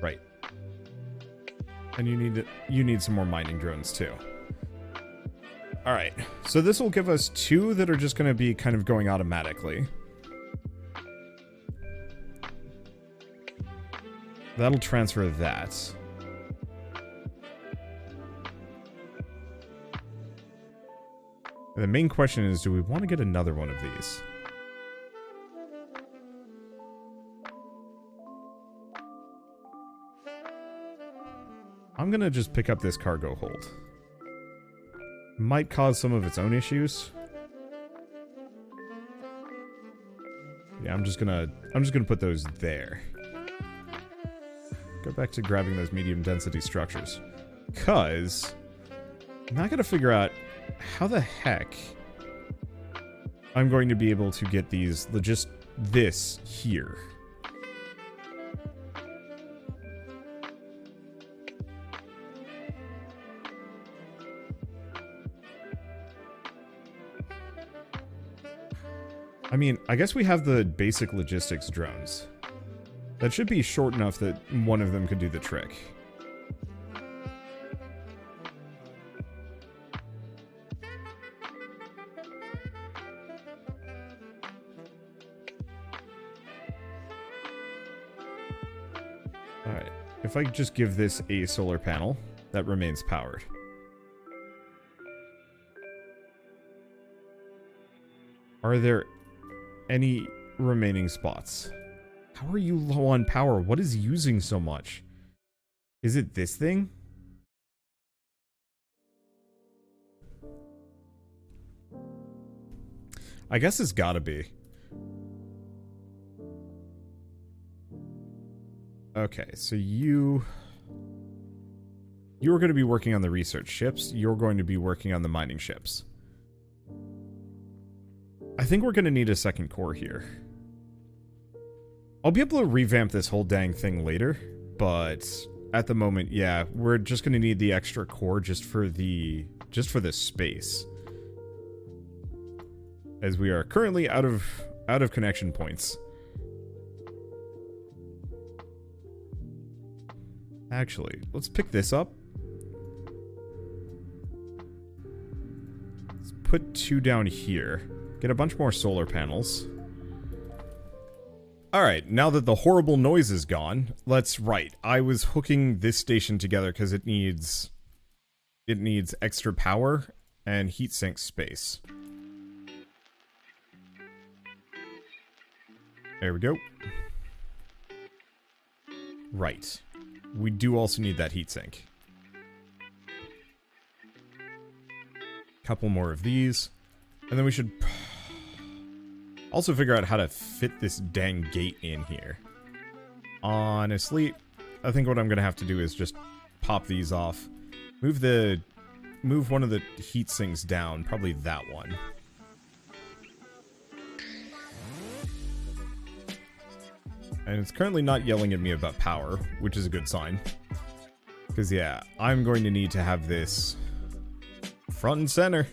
S1: Right. And you need some more mining drones too. Alright, so this will give us two that are just going to be kind of going automatically. That'll transfer that. And the main question is, do we want to get another one of these? I'm gonna just pick up this cargo hold. Might cause some of its own issues. Yeah, I'm just gonna put those there. Go back to grabbing those medium density structures. 'Cause I'm not gonna figure out how the heck I'm going to be able to get these, just this here. I mean, I guess we have the basic logistics drones. That should be short enough that one of them could do the trick. Alright, if I just give this a solar panel, that remains powered. Are there any remaining spots? How are you low on power? What is using so much? Is it this thing? I guess it's gotta be. Okay, so you're going to be working on the research ships. You're going to be working on the mining ships. I think we're going to need a second core here. I'll be able to revamp this whole dang thing later, but at the moment, yeah, we're just going to need the extra core just for this space. As we are currently out of connection points. Actually, let's pick this up. Let's put 2 down here. Get a bunch more solar panels. Alright, now that the horrible noise is gone, I was hooking this station together because it needs extra power and heatsink space. There we go. Right. We do also need that heatsink. Couple more of these. And then we should also figure out how to fit this dang gate in here. Honestly, I think what I'm going to have to do is just pop these off. Move one of the heat sinks down, probably that one. And it's currently not yelling at me about power, which is a good sign. Because, yeah, I'm going to need to have this front and center.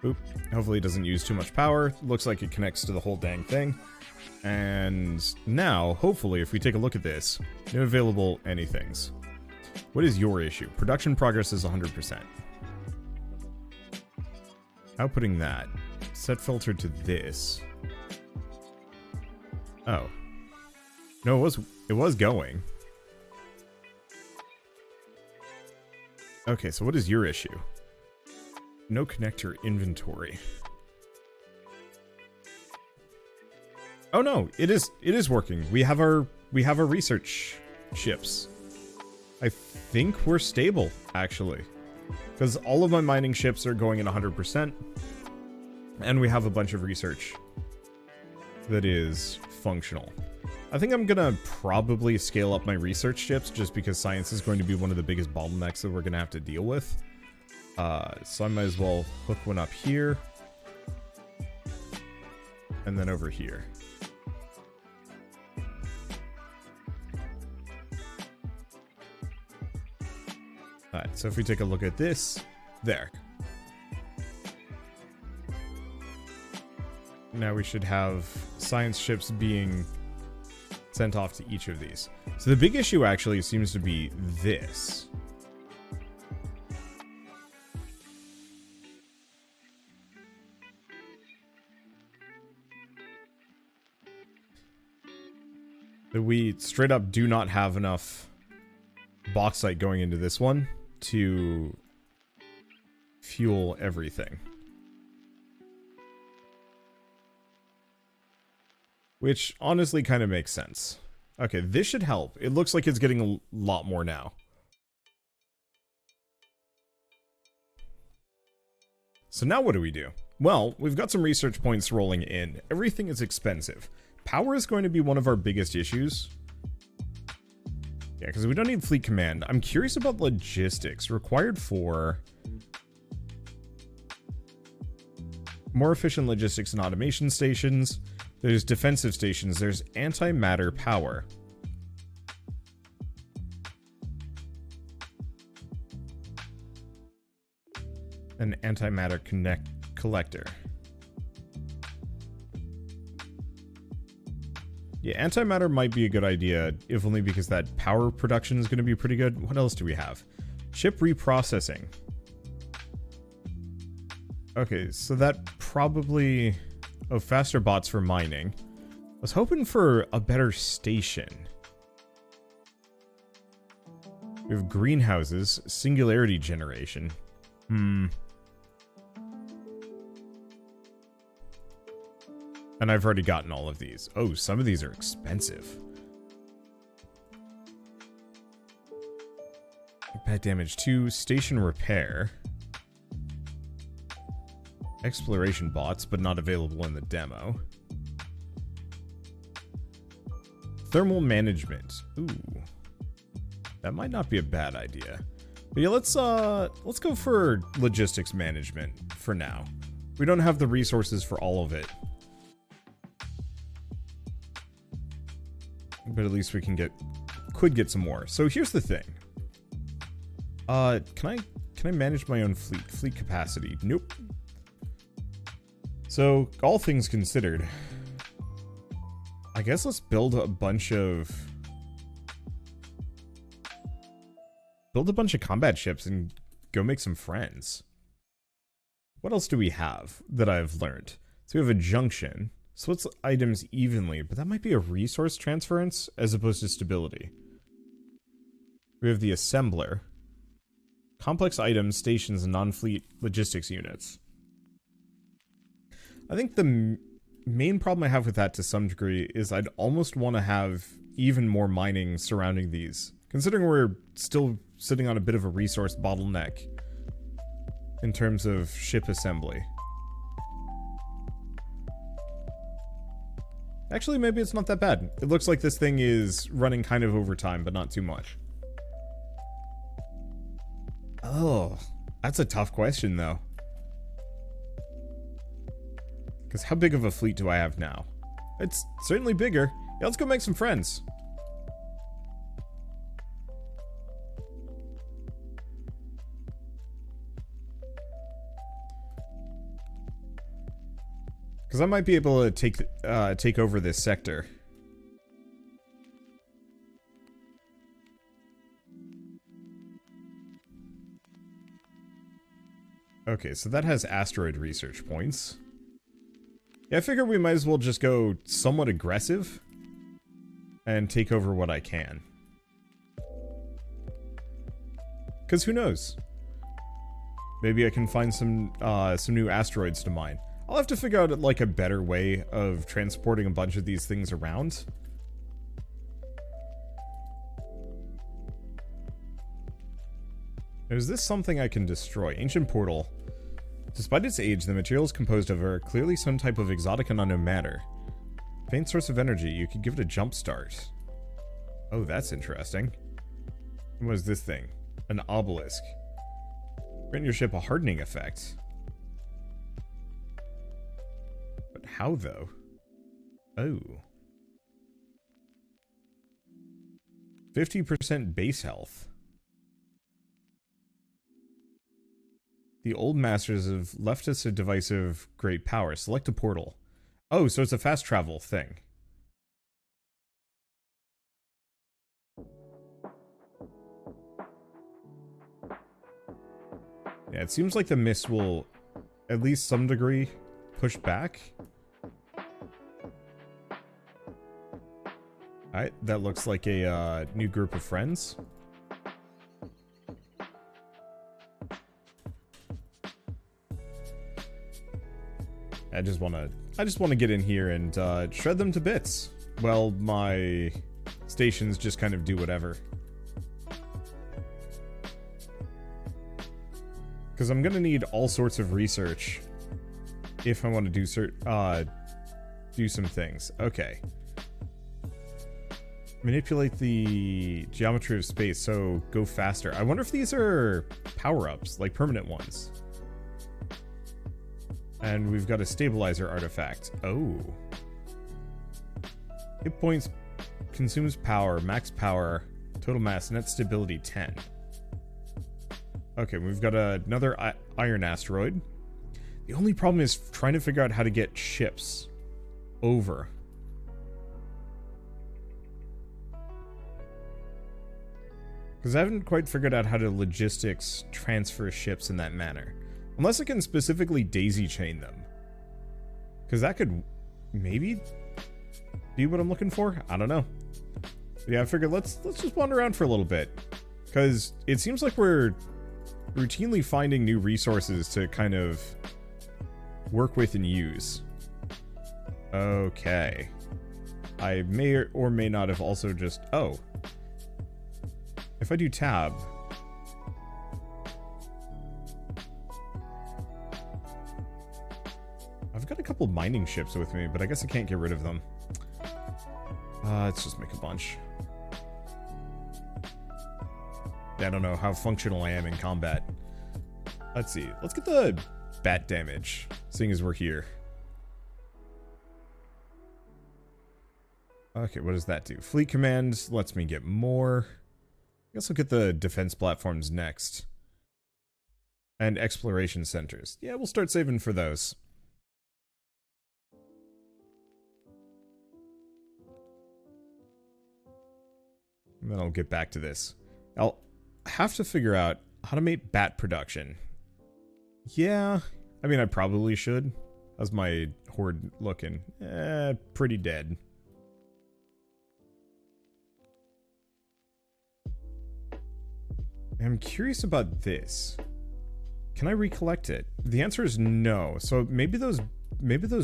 S1: Oop. Hopefully it doesn't use too much power. Looks like it connects to the whole dang thing. And now, hopefully, if we take a look at this, new available anythings. What is your issue? Production progress is 100%. Outputting that. Set filter to this. Oh. No, it was going. Okay, so what is your issue? No connector inventory. Oh no, it is working. We have our research ships. I think we're stable, actually. Because all of my mining ships are going at 100%. And we have a bunch of research that is functional. I think I'm gonna probably scale up my research ships just because science is going to be one of the biggest bottlenecks that we're gonna have to deal with. So I might as well hook one up here. And then over here. Alright, so if we take a look at this, there. Now we should have science ships being sent off to each of these. So the big issue actually seems to be this. That we straight up do not have enough bauxite going into this one to fuel everything. Which honestly kind of makes sense. Okay, this should help. It looks like it's getting a lot more now. So now what do we do? Well, we've got some research points rolling in. Everything is expensive. Power is going to be one of our biggest issues. Yeah, because we don't need fleet command. I'm curious about logistics required for more efficient logistics and automation stations. There's defensive stations. There's antimatter power. An antimatter collector. Yeah, antimatter might be a good idea, if only because that power production is going to be pretty good. What else do we have? Chip reprocessing. Okay, so that probably... Oh, faster bots for mining. I was hoping for a better station. We have greenhouses, singularity generation. And I've already gotten all of these. Oh, some of these are expensive. Bad damage 2, station repair. Exploration bots, but not available in the demo. Thermal management. Ooh. That might not be a bad idea. But yeah, let's go for logistics management for now. We don't have the resources for all of it. But at least we could get some more. So here's the thing. Can I manage my own fleet capacity? Nope. So, all things considered, I guess let's build a bunch of combat ships and go make some friends. What else do we have that I've learned? So we have a junction. Splits items evenly, but that might be a resource transference as opposed to stability. We have the assembler. Complex items, stations, and non-fleet logistics units. I think the main problem I have with that to some degree is I'd almost want to have even more mining surrounding these. Considering we're still sitting on a bit of a resource bottleneck in terms of ship assembly. Actually, maybe it's not that bad. It looks like this thing is running kind of overtime, but not too much. Oh, that's a tough question, though. Because how big of a fleet do I have now? It's certainly bigger. Yeah, let's go make some friends. Because I might be able to take over this sector. Okay, so that has asteroid research points. Yeah, I figure we might as well just go somewhat aggressive and take over what I can. Because who knows? Maybe I can find some new asteroids to mine. I'll have to figure out like a better way of transporting a bunch of these things around. Is this something I can destroy? Ancient portal. Despite its age, the material is composed of clearly some type of exotic and unknown matter. Faint source of energy. You could give it a jump start. Oh, that's interesting. What is this thing? An obelisk. Grant your ship a hardening effect. But how, though? Oh. 50% base health. The old masters have left us a device of great power. Select a portal. Oh, so it's a fast travel thing. Yeah, it seems like the mist will, at least some degree, push back. Alright, that looks like a new group of friends. I just want to get in here and shred them to bits. Well, my stations just kind of do whatever. Because I'm gonna need all sorts of research if I want to do some things. Okay. Manipulate the geometry of space, so go faster. I wonder if these are power-ups, like permanent ones. And we've got a stabilizer artifact. Oh. Hit points, consumes power, max power, total mass, net stability 10. Okay, we've got another iron asteroid. The only problem is trying to figure out how to get ships over. Because I haven't quite figured out how to logistics transfer ships in that manner. Unless I can specifically daisy chain them. Because that could maybe be what I'm looking for? I don't know. But yeah, I figured let's just wander around for a little bit. Because it seems like we're routinely finding new resources to kind of work with and use. Okay. I may or may not have also just... Oh. If I do tab... I've got a couple mining ships with me, but I guess I can't get rid of them. Let's just make a bunch. I don't know how functional I am in combat. Let's see. Let's get the bat damage, seeing as we're here. Okay, what does that do? Fleet command lets me get more. I guess I'll get the defense platforms next. And exploration centers. Yeah, we'll start saving for those. And then I'll get back to this. I'll have to figure out how to make bat production. Yeah, I mean, I probably should. How's my horde looking? Pretty dead. I'm curious about this. Can I recollect it? The answer is no. So maybe those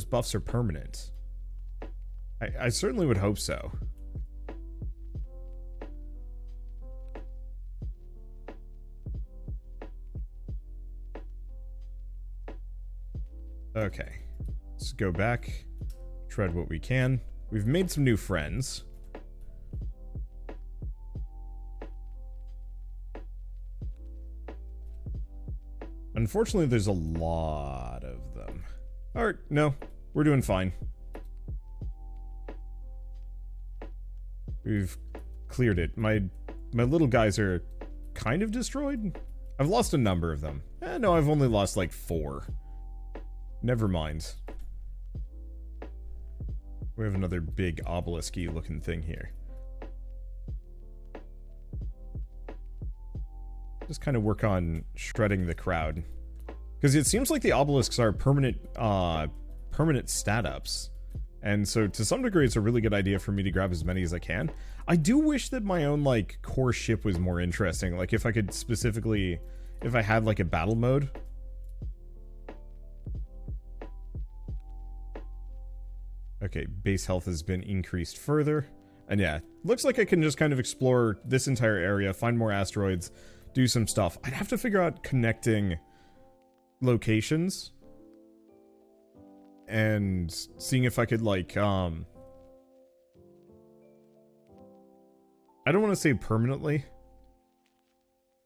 S1: buffs are permanent. I certainly would hope so. Okay, let's go back, shred what we can. We've made some new friends. Unfortunately, there's a lot of them. Alright, no, we're doing fine. We've cleared it. My little guys are kind of destroyed. I've lost a number of them. No, I've only lost like 4. Never mind. We have another big obelisk-y looking thing here. Just kind of work on shredding the crowd. Because it seems like the obelisks are permanent stat ups. And so to some degree it's a really good idea for me to grab as many as I can. I do wish that my own like core ship was more interesting. Like if I could specifically, if I had like a battle mode. Okay, base health has been increased further. And yeah, looks like I can just kind of explore this entire area, find more asteroids, do some stuff. I'd have to figure out connecting locations. And seeing if I could like, I don't want to say permanently.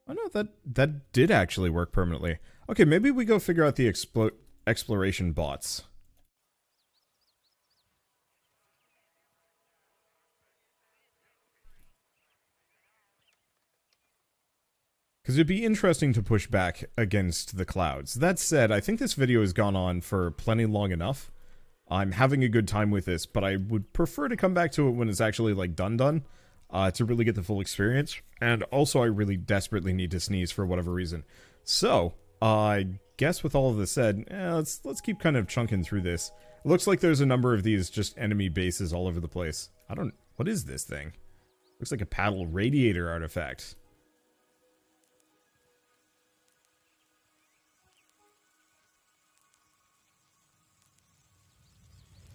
S1: Oh no, that did actually work permanently. Okay, maybe we go figure out the exploration bots. Because it'd be interesting to push back against the clouds. That said, I think this video has gone on for plenty long enough. I'm having a good time with this, but I would prefer to come back to it when it's actually like done, to really get the full experience. And also I really desperately need to sneeze for whatever reason. So, I guess with all of this said, let's keep kind of chunking through this. It looks like there's a number of these just enemy bases all over the place. What is this thing? Looks like a paddle radiator artifact.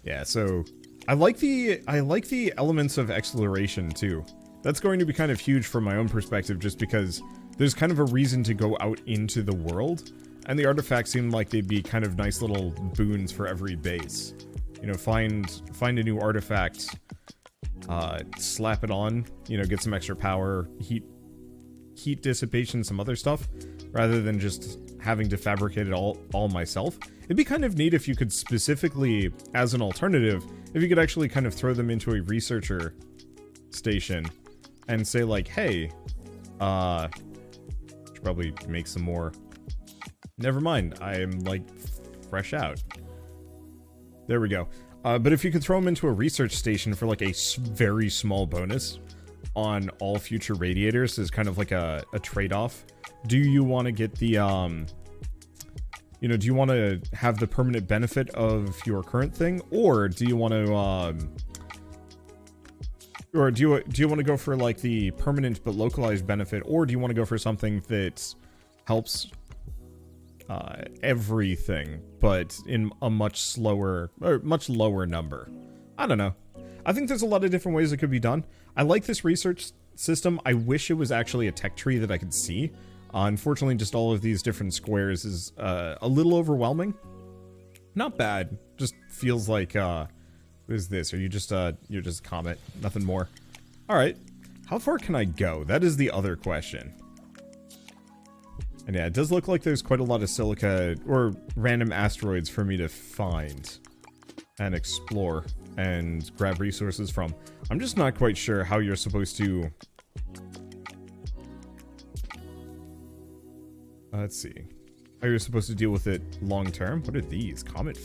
S1: Yeah, so I like the elements of exploration too. That's going to be kind of huge from my own perspective, just because there's kind of a reason to go out into the world, and the artifacts seem like they'd be kind of nice little boons for every base. You know, find a new artifact, slap it on, you know, get some extra power, heat dissipation, some other stuff, rather than just having to fabricate it all myself. It'd be kind of neat if you could specifically, as an alternative, if you could actually kind of throw them into a researcher station and say like, hey, should probably make some more. Never mind, I'm like fresh out. There we go. But if you could throw them into a research station for like a very small bonus on all future radiators as kind of like a trade-off. Do you want to get the, you know, do you want to have the permanent benefit of your current thing, or do you want to, or do you want to go for like the permanent but localized benefit, or do you want to go for something that helps everything, but in a much slower or much lower number? I don't know. I think there's a lot of different ways it could be done. I like this research system. I wish it was actually a tech tree that I could see. Unfortunately, just all of these different squares is a little overwhelming. Not bad. Just feels like, what is this? Are you just, you're just a comet? Nothing more. Alright. How far can I go? That is the other question. And yeah, it does look like there's quite a lot of silica or random asteroids for me to find and explore and grab resources from. I'm just not quite sure how you're supposed to... let's see. How you're supposed to deal with it long term? What are these? Comet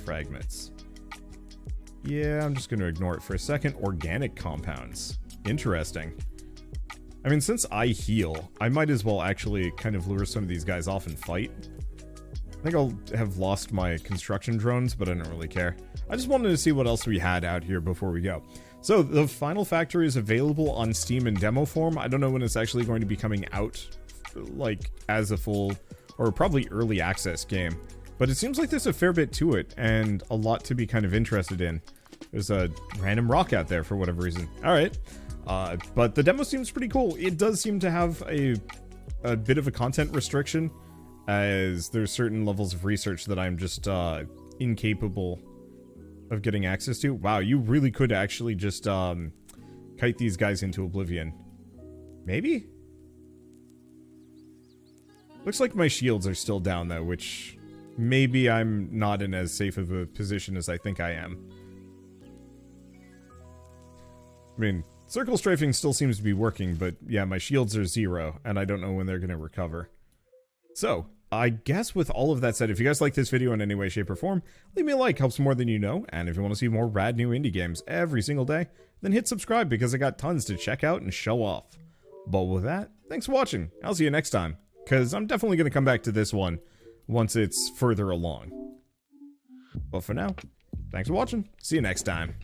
S1: fragments. Yeah, I'm just going to ignore it for a second. Organic compounds. Interesting. I mean, since I heal, I might as well actually kind of lure some of these guys off and fight. I think I'll have lost my construction drones, but I don't really care. I just wanted to see what else we had out here before we go. So, the final factory is available on Steam in demo form. I don't know when it's actually going to be coming out, like, as a full, or probably early access game. But it seems like there's a fair bit to it, and a lot to be kind of interested in. There's a random rock out there for whatever reason. Alright. But the demo seems pretty cool. It does seem to have a bit of a content restriction, as there's certain levels of research that I'm just incapable of getting access to. Wow, you really could actually just kite these guys into oblivion. Maybe? Looks like my shields are still down though, which maybe I'm not in as safe of a position as I think I am. I mean, circle strafing still seems to be working, but yeah, my shields are 0, and I don't know when they're going to recover. So, I guess with all of that said, if you guys like this video in any way, shape, or form, leave me a like, helps more than you know, and if you want to see more rad new indie games every single day, then hit subscribe because I got tons to check out and show off. But with that, thanks for watching. I'll see you next time, because I'm definitely going to come back to this one once it's further along. But for now, thanks for watching. See you next time.